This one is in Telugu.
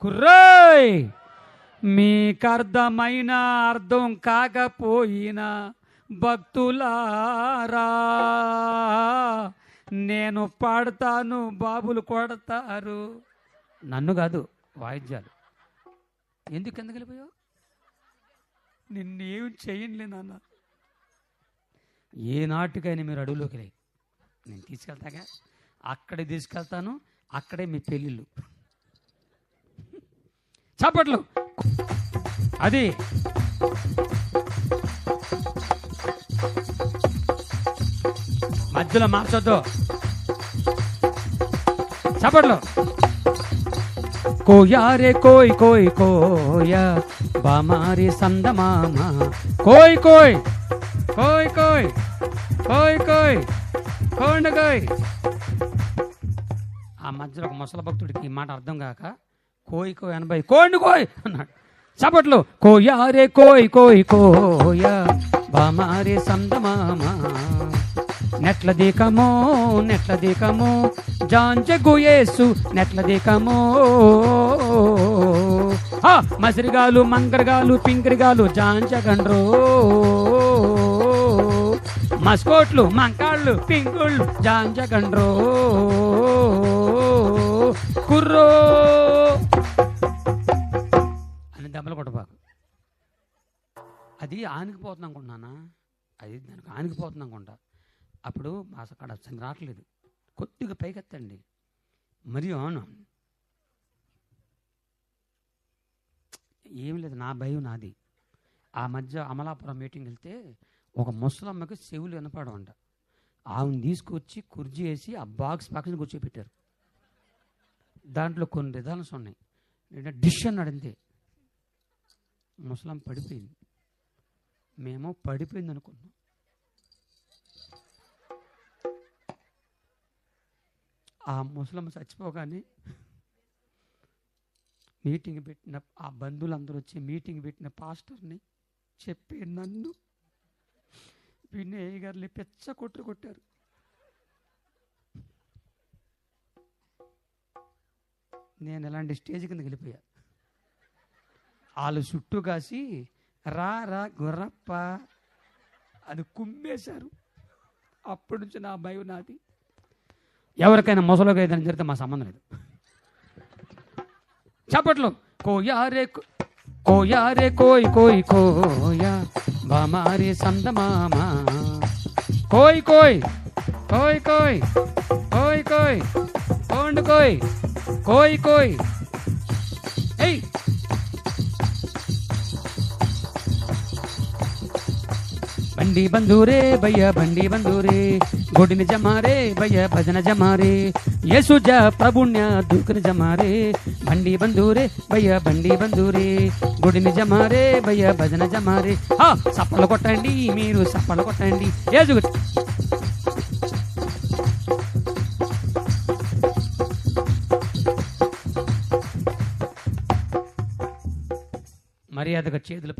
కుర్రోయ్, మీకర్థమైన అర్థం కాకపోయినా భక్తులారా, నేను పాడతాను, బాబులు కొడతారు. నన్ను కాదు, వాయిద్యాలు. ఎందుకు వెళ్ళిపోయావు? నిన్నేం చేయండి నాన్న. ఏ నాటికైనా మీరు అడవులోకి లేదు, నేను తీసుకెళ్తాగా, అక్కడే తీసుకెళ్తాను, అక్కడే మీ పెళ్ళిళ్ళు. చప్పట్లు. అది మధ్యలో మార్చొద్దు. చప్పట్లు. కోయారే కోయ్ కోయ్ కోయ బామారి సందమామ, కోయ్ కోయ్ కోయ్ కోయ్ కోయ్ కోయ్ కోండ కోయ్. ఆ మధ్యలో ఒక ముసల భక్తుడికి ఈ మాట అర్థం కాక కోయ్ కోయ్ 80 కోండు కోయ్ అన్నాడు. చప్పట్లు. కోయారే కోయ్ కోయ్ కోయ బామారి సందమామ, నెట్ల దీకమో నెట్ల దీకమో జాంజగు యేసు నెట్ల దీకమో. మసిరిగాలు మంగరగాలు పింకరిగాలు జాంజగండ్రో, మస్కోట్లు మంకాళ్ళు పింకుళ్ళు జాంజగండ్రో. కుర్రో అని దెబ్బలు కొట్టబాకు. అది ఆనికిపోతుంది అనుకుంటున్నానా, అది దానికి ఆనికిపోతుంది అనుకుంటా. అప్పుడు అక్కడ రావట్లేదు, కొద్దిగా పైకెత్తండి. మరి అవును, ఏం లేదు, నా భయం నాది. ఆ మధ్య అమలాపురం మీటింగ్ వెళ్తే ఒక ముసలమ్మకి చెవులు వినపడమంట. ఆమెను తీసుకొచ్చి కుర్చీ వేసి ఆ బాక్స్ పక్కన కూర్చోపెట్టారు. దాంట్లో కొన్ని రిజల్ట్స్ ఉన్నాయి. నేను డిష్ అన్నాడు అంతే. ముసలం పడిపోయింది. మేము పడిపోయింది అనుకున్నాం. ఆ ముసలమ్మ చచ్చిపోగానే మీటింగ్ పెట్టిన ఆ బంధువులందరూ వచ్చి మీటింగ్ పెట్టిన పాస్టర్ని చెప్పి నన్ను వినయ్ గారిని పెచ్చ కొట్టారు. నేను ఎలాంటి స్టేజ్ కిందకి వెళ్ళిపోయా. వాళ్ళు చుట్టూ కాసి రా రా గుర్రప్ప అని కుమ్మేశారు. అప్పటి నుంచి నా భయం నాది. ఎవరికైనా ముసలోగా ఏదైనా జరిగితే మా సంబంధం లేదు. చప్పట్లు. కోయారే కోయారే కోయ్ కోయ్ కోయ బామారి సందమామ, కోయ్ కోయ్ కోయ్ కోయ్ కోయ్ కోయ్ కోండు కోయ్ కోయ్ కోయ్. ఏయ్ బండి బంధూరే భయ్య బండి బంధూరే, గొడిని జమారే భయ్య భజన జమారే, యేసుజ ప్రభుణ్య దూకుని జమారే. బండి బంధూరే భయ్య బండి బంధూరే, గొడిని జమారే భయ్య భజన జమారే. సప్పలు కొట్టండి, మీరు సప్పలు కొట్టండి. యేసు మర్యాదగా చేతులు